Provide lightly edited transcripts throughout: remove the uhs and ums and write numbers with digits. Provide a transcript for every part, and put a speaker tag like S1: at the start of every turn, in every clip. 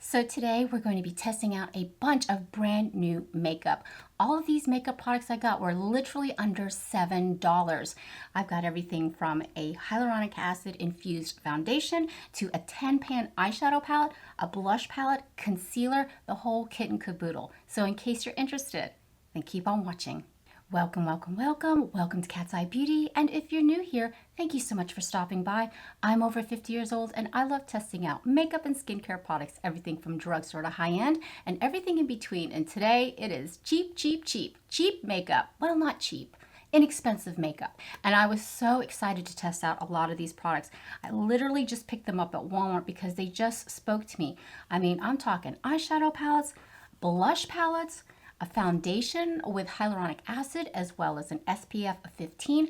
S1: So today we're going to be testing out a bunch of brand new makeup. All of these makeup products I got were literally under $7. I've got everything from a hyaluronic acid infused foundation to a 10-pan eyeshadow palette, a blush palette, concealer, the whole kit and caboodle. So in case you're interested, then keep on watching. Welcome, welcome, welcome. Welcome to Cat's Eye Beauty. And if you're new here, thank you so much for stopping by. I'm over 50 years old and I love testing out makeup and skincare products, everything from drugstore to high-end and everything in between. And today it is cheap, cheap, cheap. Cheap makeup. Well, not cheap. Inexpensive makeup. And I was so excited to test out a lot of these products. I literally just picked them up at Walmart because they just spoke to me. I mean, I'm talking eyeshadow palettes, blush palettes, a foundation with hyaluronic acid, as well as an SPF of 15.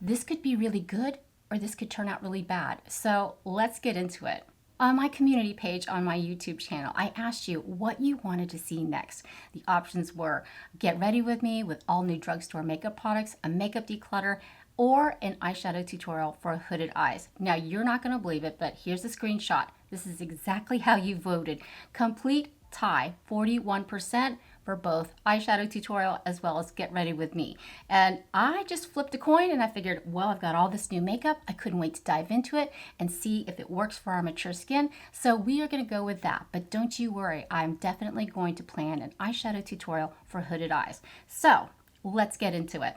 S1: This could be really good or this could turn out really bad. So let's get into it. On my community page on my YouTube channel, I asked you what you wanted to see next. The options were get ready with me with all new drugstore makeup products, a makeup declutter, or an eyeshadow tutorial for hooded eyes. Now you're not going to believe it, but here's a screenshot. This is exactly how you voted. Complete tie, 41% for both eyeshadow tutorial as well as get ready with me. And I just flipped a coin and I figured, well, I've got all this new makeup. I couldn't wait to dive into it and see if it works for our mature skin. So we are going to go with that. But don't you worry, I'm definitely going to plan an eyeshadow tutorial for hooded eyes. So let's get into it.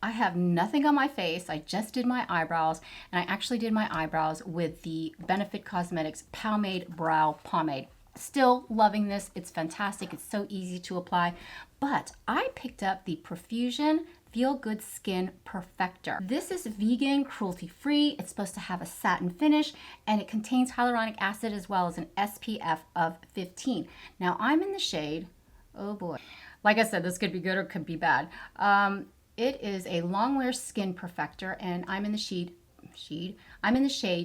S1: I have nothing on my face. I just did my eyebrows, and I actually did my eyebrows with the Benefit Cosmetics Pomade Brow Pomade. Still loving this. It's fantastic. It's so easy to apply. But I picked up the PROFUSION Feel Good Skin Perfector. This is vegan, cruelty-free. It's supposed to have a satin finish, and it contains hyaluronic acid as well as an SPF of 15. Now I'm in the shade, oh boy. Like I said, this could be good or could be bad. It is a long wear skin perfector, and I'm in the shade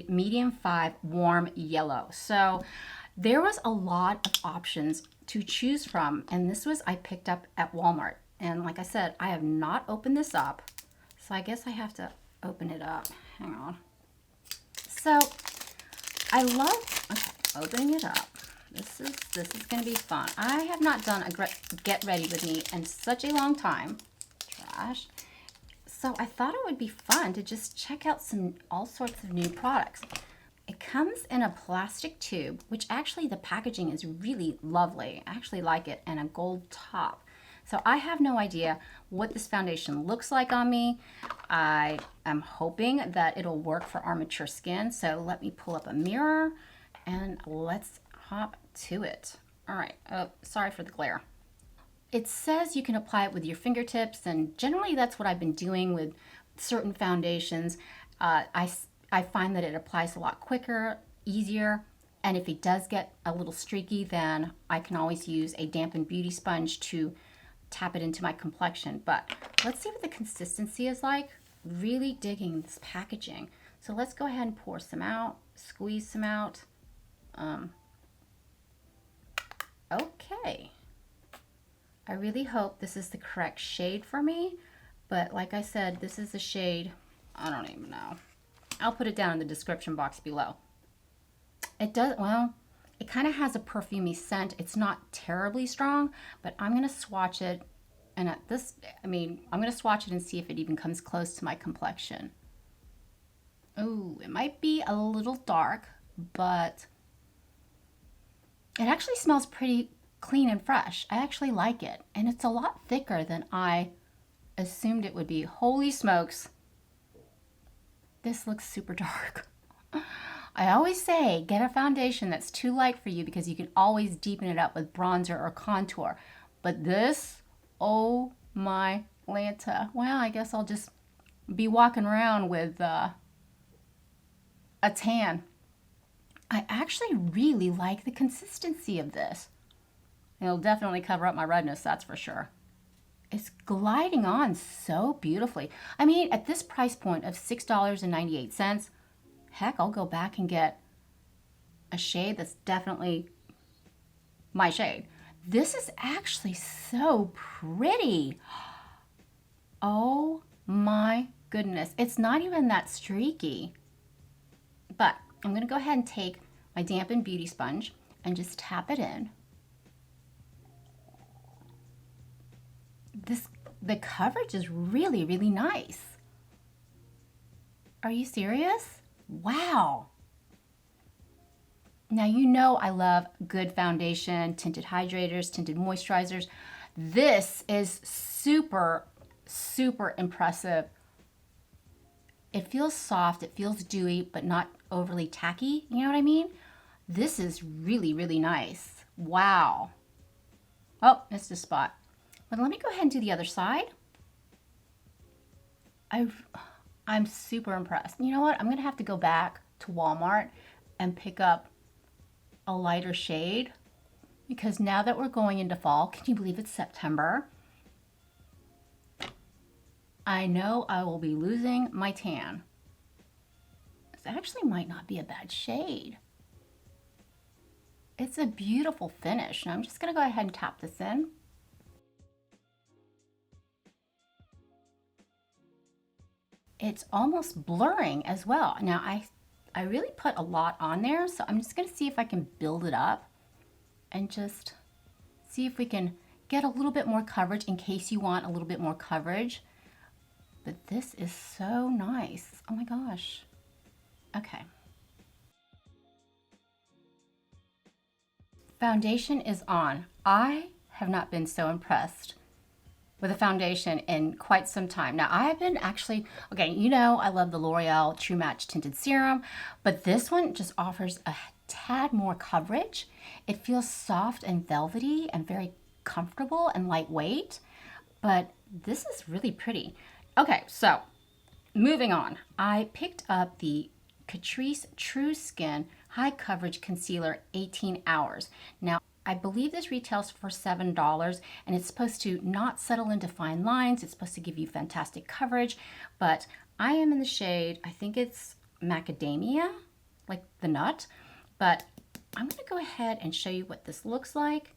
S1: medium 5 warm yellow. So there was a lot of options to choose from, and this was I picked up at Walmart. And like I said, I have not opened this up, so I guess I have to open it up. Hang on. So I love opening it up. This is going to be fun. I have not done a get ready with me in such a long time. Trash. So I thought it would be fun to just check out all sorts of new products. It comes in a plastic tube, which actually the packaging is really lovely. I actually like it, and a gold top. So I have no idea what this foundation looks like on me. I am hoping that it'll work for our mature skin. So let me pull up a mirror and let's hop to it. All right. Oh, sorry for the glare. It says you can apply it with your fingertips, and generally that's what I've been doing with certain foundations. I find that it applies a lot quicker, easier, and if it does get a little streaky, then I can always use a dampened beauty sponge to tap it into my complexion. But let's see what the consistency is like. Really digging this packaging. So let's go ahead and pour some out, squeeze some out. Okay. I really hope this is the correct shade for me, but like I said, this is the shade, I don't even know. I'll put it down in the description box below. It does, well, it kind of has a perfumey scent. It's not terribly strong, but I'm going to swatch it, and I'm going to swatch it and see if it even comes close to my complexion. Ooh, it might be a little dark, but it actually smells pretty clean and fresh. I actually like it, and it's a lot thicker than I assumed it would be. Holy smokes, this looks super dark. I always say get a foundation that's too light for you because you can always deepen it up with bronzer or contour, but this, oh my Lanta. Well, I guess I'll just be walking around with a tan. I actually really like the consistency of this. It'll definitely cover up my redness, that's for sure. It's gliding on so beautifully. I mean, at this price point of $6.98, heck, I'll go back and get a shade that's definitely my shade. This is actually so pretty. Oh my goodness. It's not even that streaky. But I'm going to go ahead and take my dampened beauty sponge and just tap it in. The coverage is really, really nice. Are you serious? Wow. Now you know I love good foundation, tinted hydrators, tinted moisturizers. This is super, super impressive. It feels soft, it feels dewy, but not overly tacky, you know what I mean? This is really, really nice. Wow. Oh, missed a spot. But let me go ahead and do the other side. I'm super impressed. You know what? I'm gonna have to go back to Walmart and pick up a lighter shade, because now that we're going into fall, can you believe it's September? I know I will be losing my tan. This actually might not be a bad shade. It's a beautiful finish. Now I'm just gonna go ahead and tap this in. It's almost blurring as well. Now I really put a lot on there, so I'm just gonna see if I can build it up and just see if we can get a little bit more coverage in case you want a little bit more coverage. But this is so nice. Oh my gosh. Okay. Foundation is on. I have not been so impressed with a foundation in quite some time. Now I have been actually, okay, you know I love the L'Oreal True Match Tinted Serum, but this one just offers a tad more coverage. It feels soft and velvety and very comfortable and lightweight, but this is really pretty. Okay, so moving on. I picked up the CATRICE True Skin High Coverage Concealer 18 Hours. Now, I believe this retails for $7, and it's supposed to not settle into fine lines. It's supposed to give you fantastic coverage, but I am in the shade, I think it's Macadamia, like the nut, but I'm gonna go ahead and show you what this looks like.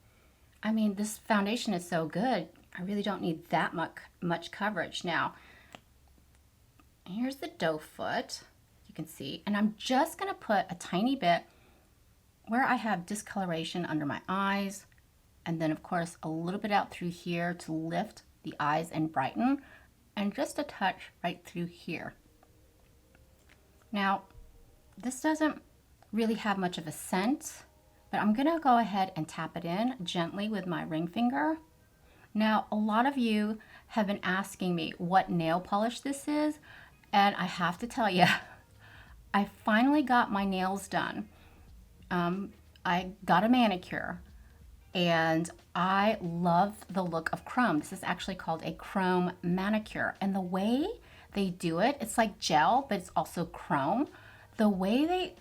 S1: I mean, this foundation is so good, I really don't need that much coverage. Now, here's the doe foot, you can see, and I'm just gonna put a tiny bit where I have discoloration under my eyes, and then of course a little bit out through here to lift the eyes and brighten, and just a touch right through here. Now, this doesn't really have much of a scent, but I'm gonna go ahead and tap it in gently with my ring finger. Now, a lot of you have been asking me what nail polish this is, and I have to tell you, I finally got my nails done. I got a manicure, and I love the look of chrome. This is actually called a chrome manicure, and the way they do it, it's like gel, but it's also chrome. The way they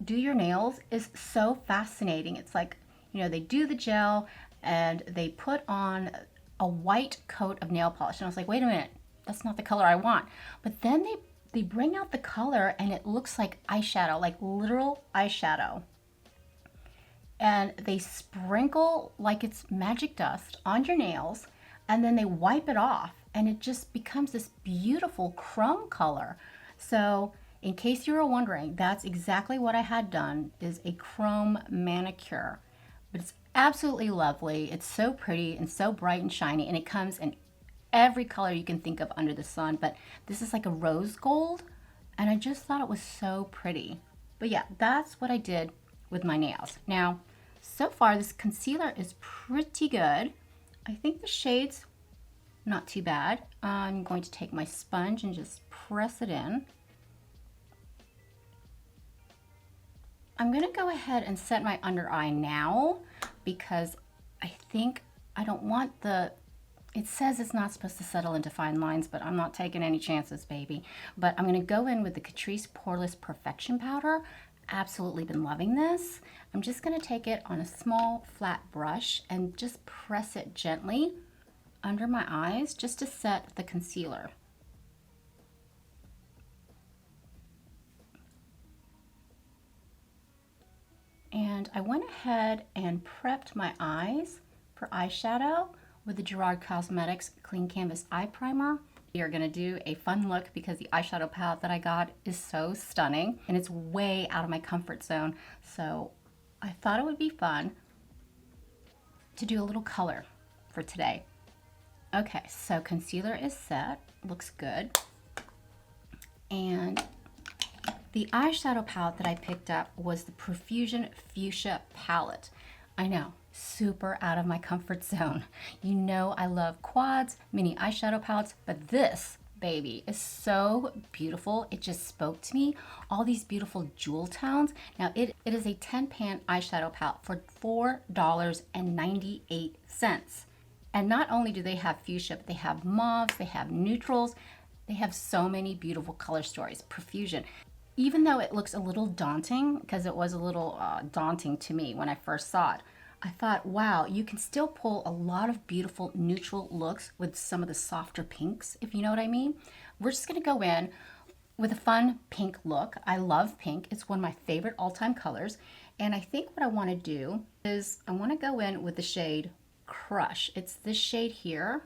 S1: do your nails is so fascinating. It's like, you know, they do the gel and they put on a white coat of nail polish, and I was like, wait a minute, that's not the color I want. But then they bring out the color and it looks like eyeshadow, like literal eyeshadow. And they sprinkle like it's magic dust on your nails, and then they wipe it off, and it just becomes this beautiful chrome color. So in case you were wondering, that's exactly what I had done, is a chrome manicure. But it's absolutely lovely. It's so pretty and so bright and shiny, and it comes in every color you can think of under the sun. But this is like a rose gold, and I just thought it was so pretty. But yeah, that's what I did with my nails. Now, so far this concealer is pretty good. I think the shade's not too bad. I'm going to take my sponge and just press it in. I'm gonna go ahead and set my under eye now, because I think I don't want it says it's not supposed to settle into fine lines, but I'm not taking any chances, baby. But I'm gonna go in with the CATRICE Poreless Perfection Powder. Absolutely been loving this. I'm just gonna take it on a small flat brush and just press it gently under my eyes just to set the concealer. And I went ahead and prepped my eyes for eyeshadow with the Gerard Cosmetics Clean Canvas Eye Primer. We are gonna do a fun look because the eyeshadow palette that I got is so stunning, and it's way out of my comfort zone. So I thought it would be fun to do a little color for today. Okay, so concealer is set, looks good. And the eyeshadow palette that I picked up was the Profusion Fuchsia palette. I know, super out of my comfort zone. You know I love quads, mini eyeshadow palettes, but this baby is so beautiful. It just spoke to me. All these beautiful jewel tones. Now it is a 10-pan eyeshadow palette for $4.98. And not only do they have fuchsia, but they have mauves, they have neutrals, they have so many beautiful color stories. Profusion. Even though it looks a little daunting, because it was a little daunting to me when I first saw it, I thought, wow, you can still pull a lot of beautiful neutral looks with some of the softer pinks, if you know what I mean. We're just gonna go in with a fun pink look. I love pink. It's one of my favorite all-time colors. And I think what I wanna do is I wanna go in with the shade Crush. It's this shade here.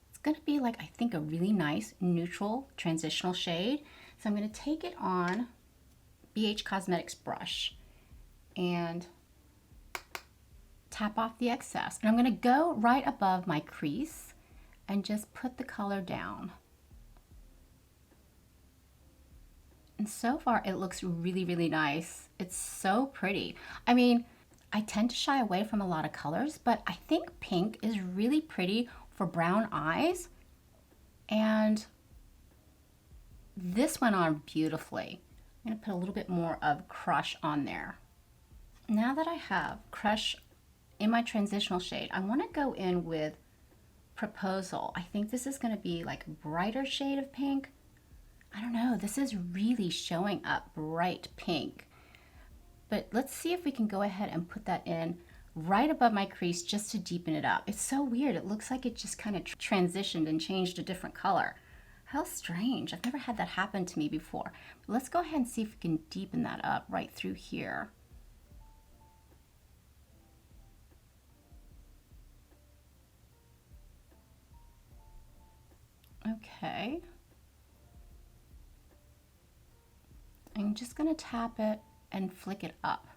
S1: It's gonna be like, I think, a really nice neutral transitional shade. So I'm gonna take it on BH Cosmetics brush and tap off the excess. And I'm gonna go right above my crease and just put the color down. And so far it looks really, really nice. It's so pretty. I mean, I tend to shy away from a lot of colors, but I think pink is really pretty for brown eyes. And this went on beautifully. I'm gonna put a little bit more of Crush on there. Now that I have Crush in my transitional shade, I wanna go in with Proposal. I think this is gonna be like a brighter shade of pink. I don't know, this is really showing up bright pink. But let's see if we can go ahead and put that in right above my crease just to deepen it up. It's so weird. It looks like it just kind of transitioned and changed a different color. How strange. I've never had that happen to me before. But let's go ahead and see if we can deepen that up right through here. Okay. I'm just going to tap it and flick it up.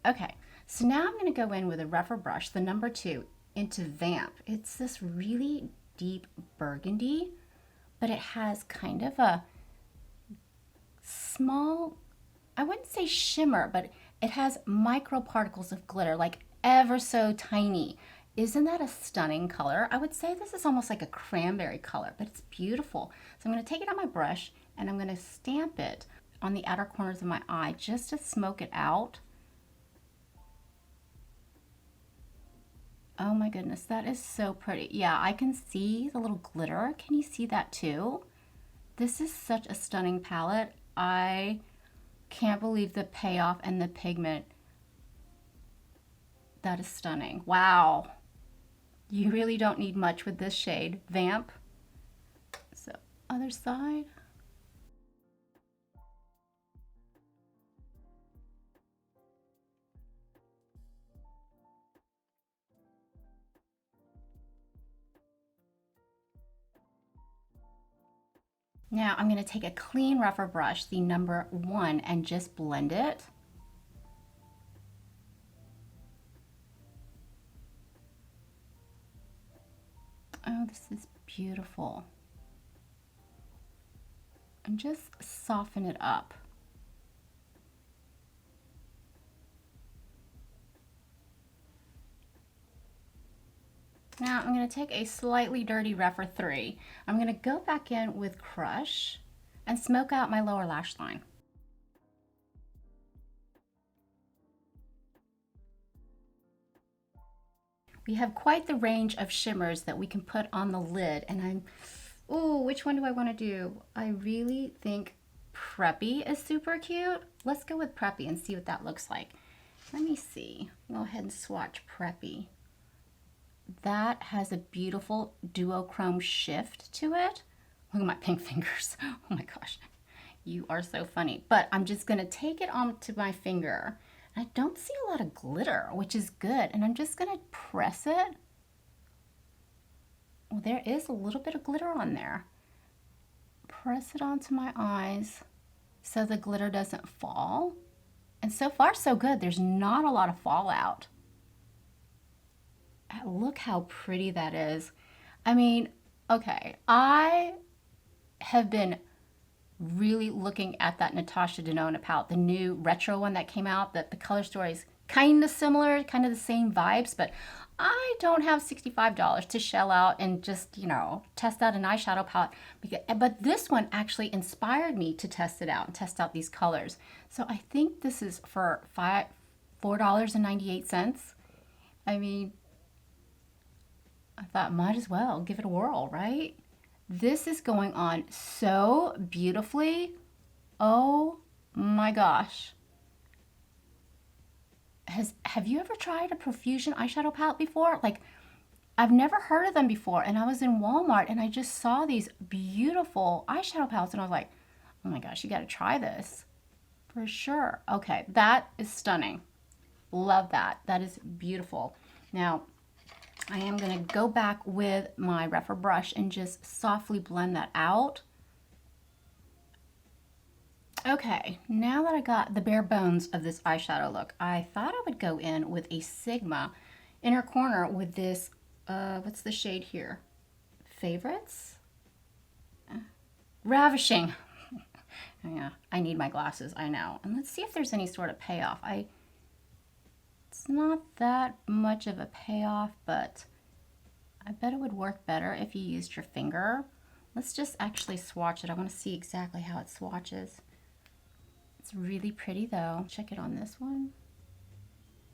S1: Okay, so now I'm going to go in with a rougher brush, the number 2, into Vamp. It's this really deep burgundy, but it has kind of a small, I wouldn't say shimmer, but it has microparticles of glitter, like ever so tiny. Isn't that a stunning color? I would say this is almost like a cranberry color, but it's beautiful. So I'm going to take it on my brush and I'm going to stamp it on the outer corners of my eye just to smoke it out. Oh my goodness, that is so pretty. Yeah, I can see the little glitter. Can you see that too? This is such a stunning palette. I can't believe the payoff and the pigment. That is stunning. Wow. You really don't need much with this shade, Vamp. So, other side. Now I'm going to take a clean rougher brush, the number 1, and just blend it. Oh, this is beautiful. And just soften it up. Now I'm going to take a slightly dirty rougher 3. I'm going to go back in with Crush and smoke out my lower lash line. We have quite the range of shimmers that we can put on the lid, and ooh, which one do I want to do? I really think Preppy is super cute. Let's go with Preppy and see what that looks like. Let me see. Go ahead and swatch Preppy. That has a beautiful duochrome shift to it. Look at my pink fingers. Oh my gosh, you are so funny. But I'm just gonna take it onto my finger. I don't see a lot of glitter, which is good. And I'm just gonna press it. Well, there is a little bit of glitter on there. Press it onto my eyes so the glitter doesn't fall. And so far, so good. There's not a lot of fallout. Look how pretty that is. I mean, okay, I have been really looking at that Natasha Denona palette, the new retro one that came out, that the color story is kind of similar, kind of the same vibes, but I don't have $65 to shell out and just, you know, test out an eyeshadow palette. But this one actually inspired me to test it out and test out these colors. So I think this is for $4.98. I mean, I thought might as well give it a whirl, right? This is going on so beautifully. Oh my gosh. Have you ever tried a Profusion eyeshadow palette before? Like, I've never heard of them before, and I was in Walmart and I just saw these beautiful eyeshadow palettes and I was like, oh my gosh, you gotta try this for sure. Okay, that is stunning. Love that. That is beautiful. Now, I am gonna go back with my Rephr brush and just softly blend that out. Okay, now that I got the bare bones of this eyeshadow look, I thought I would go in with a Sigma inner corner with this, what's the shade here? Favorites? Ravishing. Yeah, I need my glasses, I know. And let's see if there's any sort of payoff. It's not that much of a payoff, but I bet it would work better if you used your finger. Let's just actually swatch it. I want to see exactly how it swatches. It's really pretty though. Check it on this one.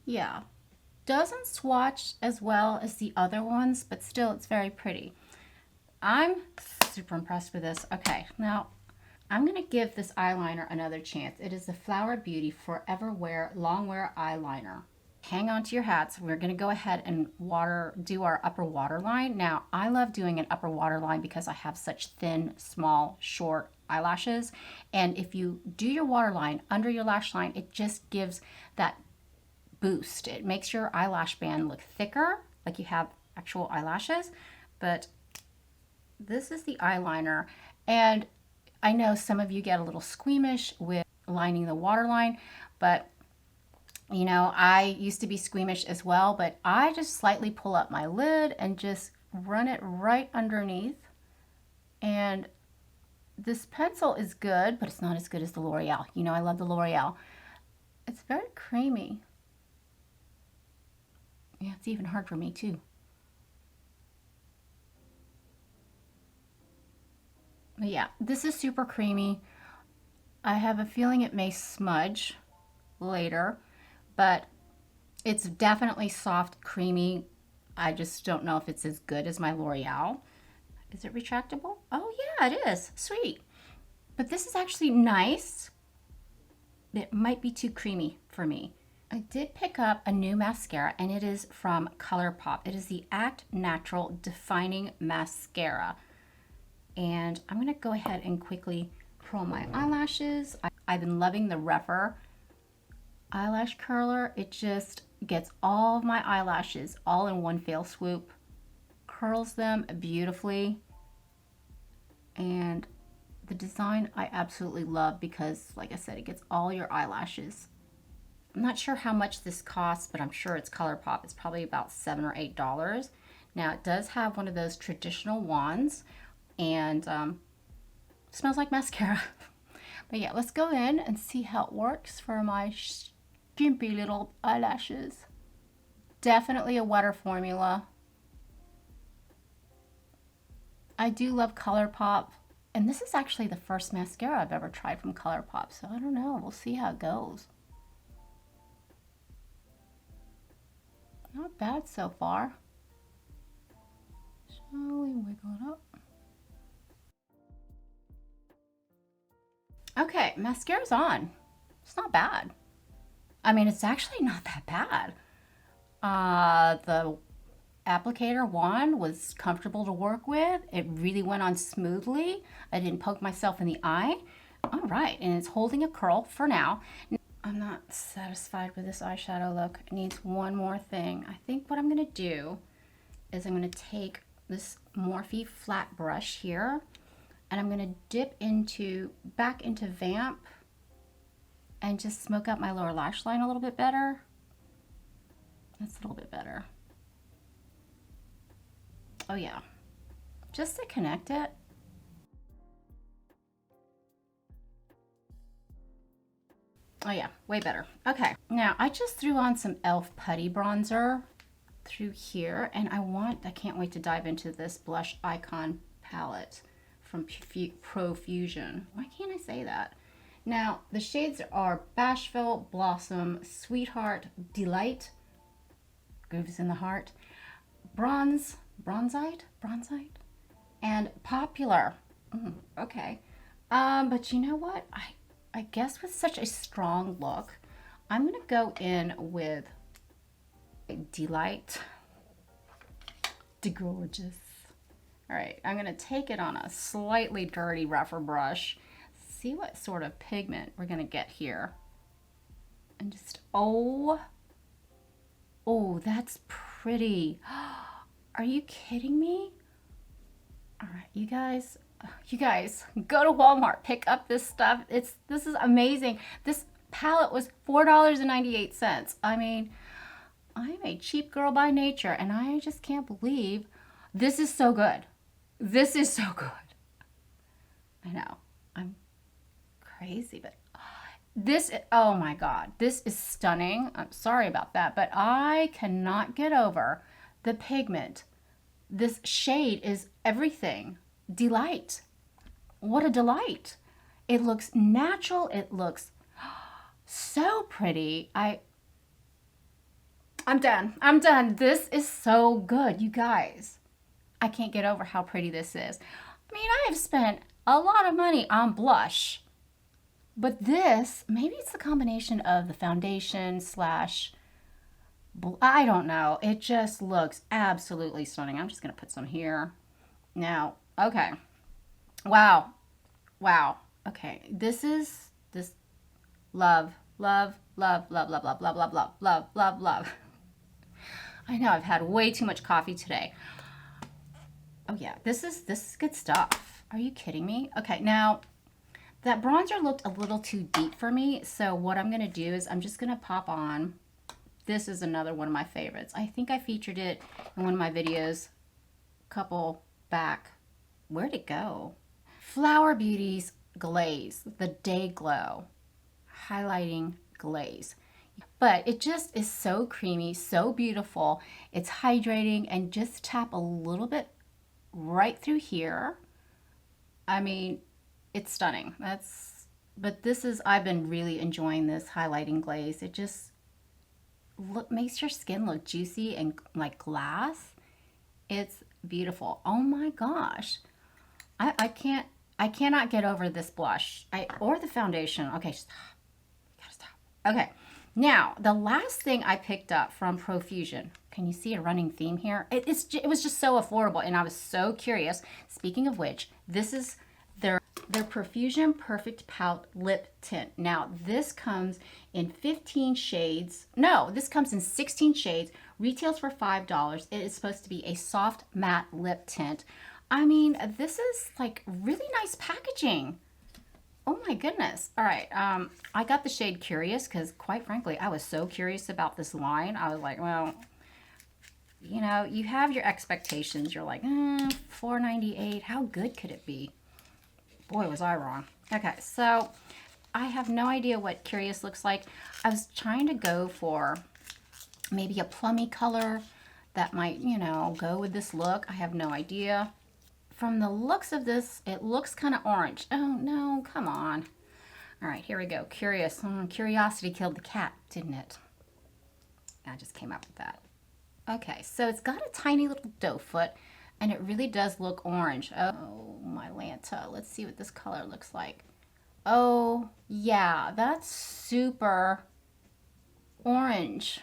S1: Yeah, doesn't swatch as well as the other ones, but still it's very pretty. I'm super impressed with this. Okay, now I'm gonna give this eyeliner another chance. It is the Flower Beauty Forever Wear Longwear Eyeliner. Hang on to your hats. We're gonna go ahead and do our upper waterline. Now, I love doing an upper waterline because I have such thin, small, short eyelashes. And if you do your waterline under your lash line, it just gives that boost. It makes your eyelash band look thicker, like you have actual eyelashes. But this is the eyeliner. And I know some of you get a little squeamish with lining the waterline, but you know, I used to be squeamish as well, but I just slightly pull up my lid and just run it right underneath. And this pencil is good, but it's not as good as the L'Oreal. You know, I love the L'Oreal. It's very creamy. Yeah, it's even hard for me too. But yeah, this is super creamy. I have a feeling it may smudge later, but it's definitely soft, creamy. I just don't know if it's as good as my L'Oreal. Is it retractable? Oh yeah, it is. Sweet. But this is actually nice. It might be too creamy for me. I did pick up a new mascara, and it is from ColourPop. It is the Act Natural Defining Mascara. And I'm gonna go ahead and quickly curl my eyelashes. I've been loving the Rephr eyelash curler. It just gets all of my eyelashes all in one fell swoop, curls them beautifully, and the design I absolutely love because, like I said, it gets all your eyelashes. I'm not sure how much this costs, but I'm sure it's ColourPop. It's probably about $7 or $8. Now it does have one of those traditional wands, and smells like mascara. But yeah, let's go in and see how it works for my skimpy little eyelashes. Definitely a wetter formula. I do love ColourPop, and this is actually the first mascara I've ever tried from ColourPop, so I don't know. We'll see how it goes. Not bad so far. Shall we wiggle it up? Okay, mascara's on. It's not bad. I mean, it's actually not that bad. The applicator wand was comfortable to work with. It really went on smoothly. I didn't poke myself in the eye. All right, and it's holding a curl for now. I'm not satisfied with this eyeshadow look. It needs one more thing. I think what I'm gonna do is I'm gonna take this Morphe flat brush here, and I'm gonna dip back into Vamp, and just smoke out my lower lash line a little bit better. That's a little bit better. Oh yeah, just to connect it. Oh yeah, way better. Okay, now I just threw on some e.l.f. putty bronzer through here, and I can't wait to dive into this blush icon palette from PROFUSION. Why can't I say that? Now, the shades are Bashful, Blossom, Sweetheart, Delight, Grooves in the Heart, Bronzite, and Popular. Okay. But you know what? I guess with such a strong look, I'm gonna go in with Delight, de gorgeous. All right, I'm gonna take it on a slightly dirty, rougher brush, see what sort of pigment we're gonna get here. And just, oh, that's pretty. Are you kidding me? All right, you guys, go to Walmart, pick up this stuff. This is amazing. This palette was $4.98. I mean, I'm a cheap girl by nature, and I just can't believe this is so good. This is so good. I know, I'm crazy, but this, oh my God, this is stunning. I'm sorry about that, but I cannot get over the pigment. This shade is everything. Delight. What a delight. It looks natural. It looks so pretty. I'm done. I'm done. This is so good, you guys. I can't get over how pretty this is. I mean, I have spent a lot of money on blush, but this, maybe it's the combination of the foundation slash, I don't know. It just looks absolutely stunning. I'm just going to put some here. Now, okay. Wow. Okay. This love. I know I've had way too much coffee today. Oh yeah, this is good stuff. Are you kidding me? Okay, now that bronzer looked a little too deep for me, so what I'm gonna do is I'm just gonna pop on. This is another one of my favorites. I think I featured it in one of my videos a couple back. Where'd it go? Flower Beauty's Glaze, the Day Glow highlighting glaze. But it just is so creamy, so beautiful. It's hydrating, and just tap a little bit right through here. I mean, it's stunning. But this is, I've been really enjoying this highlighting glaze. It just makes your skin look juicy and like glass. It's beautiful. Oh my gosh. I cannot get over this blush. Or the foundation. Okay, stop. Gotta stop. Okay. Now, the last thing I picked up from PROFUSION, can you see a running theme here? It was just so affordable, and I was so curious. Speaking of which, this is their PROFUSION Perfect Pout Lip Tint. Now, this comes in 15 shades. No, this comes in 16 shades. Retails for $5. It is supposed to be a soft matte lip tint. I mean, this is like really nice packaging. Oh my goodness. All right. I got the shade Curious because, quite frankly, I was so curious about this line. I was like, well, you know, you have your expectations. You're like, $4.98. How good could it be? Boy, was I wrong. Okay, so I have no idea what Curious looks like. I was trying to go for maybe a plummy color that might, you know, go with this look. I have no idea. From the looks of this, it looks kind of orange. Oh, no, come on. All right, here we go. Curious. Curiosity killed the cat, didn't it? I just came up with that. Okay, so it's got a tiny little doe foot, and it really does look orange. Oh, my Lanta. Let's see what this color looks like. Oh, yeah, that's super orange.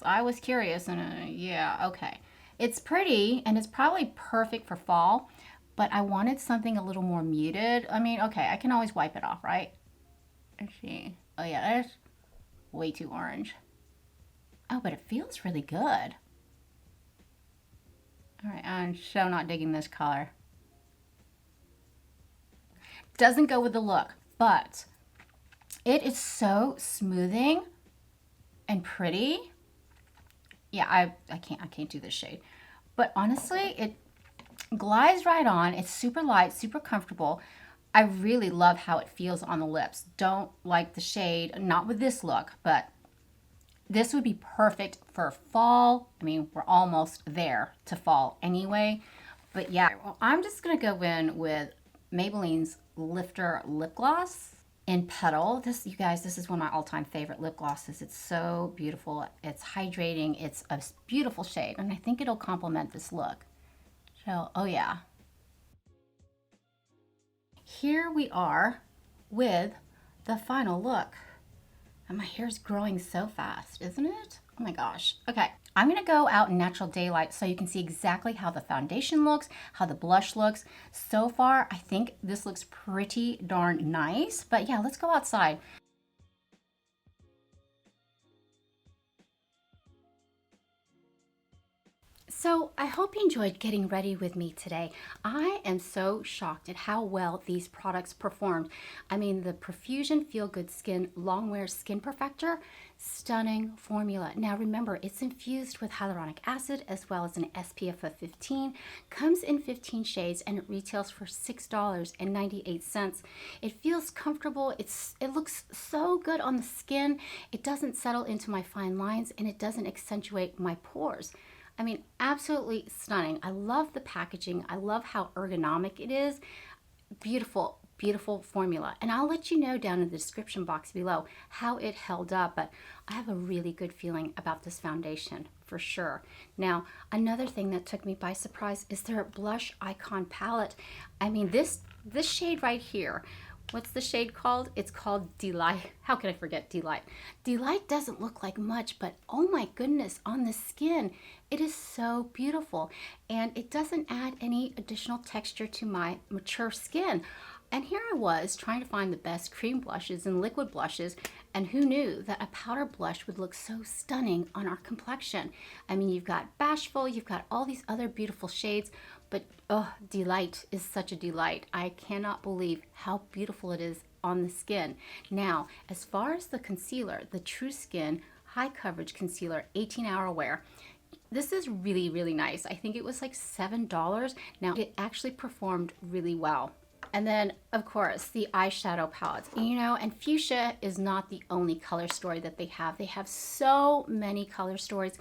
S1: I was curious, and yeah, okay. It's pretty, and it's probably perfect for fall, but I wanted something a little more muted. I mean, okay, I can always wipe it off, right? Let's see. Oh yeah, that's way too orange. Oh, but it feels really good. All right, I'm so not digging this color. doesn't go with the look, but it is so smoothing and pretty. Yeah, I can't do this shade. But honestly, it glides right on. It's super light, super comfortable. I really love how it feels on the lips. Don't like the shade, not with this look, but this would be perfect for fall. I mean, we're almost there to fall anyway. But yeah, well, I'm just gonna go in with Maybelline's Lifter Lip Gloss in Petal. This, you guys, this is one of my all-time favorite lip glosses. It's so beautiful. It's hydrating. It's a beautiful shade, and I think it'll complement this look. So, oh yeah. Here we are with the final look. And my hair's growing so fast, isn't it? Oh my gosh. Okay, I'm gonna go out in natural daylight so you can see exactly how the foundation looks, how the blush looks. So far, I think this looks pretty darn nice, but yeah, let's go outside. So I hope you enjoyed getting ready with me today. I am so shocked at how well these products performed. I mean, the Profusion Feel Good Skin Longwear Skin Perfector, stunning formula. Now remember, it's infused with hyaluronic acid as well as an SPF of 15, comes in 15 shades, and it retails for $6.98. It feels comfortable. It looks so good on the skin. It doesn't settle into my fine lines, and it doesn't accentuate my pores. I mean, absolutely stunning. I love the packaging. I love how ergonomic it is. Beautiful, beautiful formula. And I'll let you know down in the description box below how it held up, but I have a really good feeling about this foundation for sure. Now, another thing that took me by surprise is their blush icon palette. I mean, this shade right here, what's the shade called? It's called Delight. How can I forget Delight? Delight doesn't look like much, but oh my goodness, on the skin, it is so beautiful. And it doesn't add any additional texture to my mature skin. And here I was trying to find the best cream blushes and liquid blushes, and who knew that a powder blush would look so stunning on our complexion. I mean, you've got Bashful, you've got all these other beautiful shades, but oh, Delight is such a delight. I cannot believe how beautiful it is on the skin. Now, as far as the concealer, the True Skin High Coverage Concealer 18-hour wear, this is really, really nice. I think it was like $7. Now, it actually performed really well. And then, of course, the eyeshadow palettes. You know, and Fuchsia is not the only color story that they have. They have so many color stories.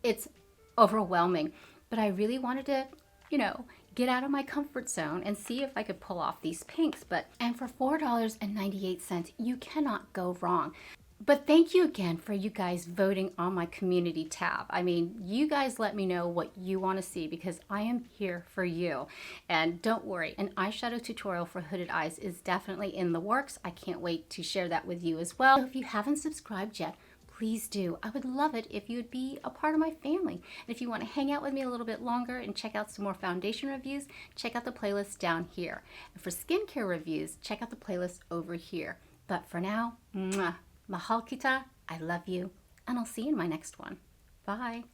S1: It's overwhelming. But I really wanted to, you know, get out of my comfort zone and see if I could pull off these pinks. And for $4.98, you cannot go wrong. But thank you again for you guys voting on my community tab. I mean, you guys let me know what you want to see because I am here for you. And don't worry, an eyeshadow tutorial for hooded eyes is definitely in the works. I can't wait to share that with you as well. So if you haven't subscribed yet, please do. I would love it if you would be a part of my family. And if you want to hang out with me a little bit longer and check out some more foundation reviews, check out the playlist down here. And for skincare reviews, check out the playlist over here. But for now, mwah. Mahal kita, I love you, and I'll see you in my next one. Bye.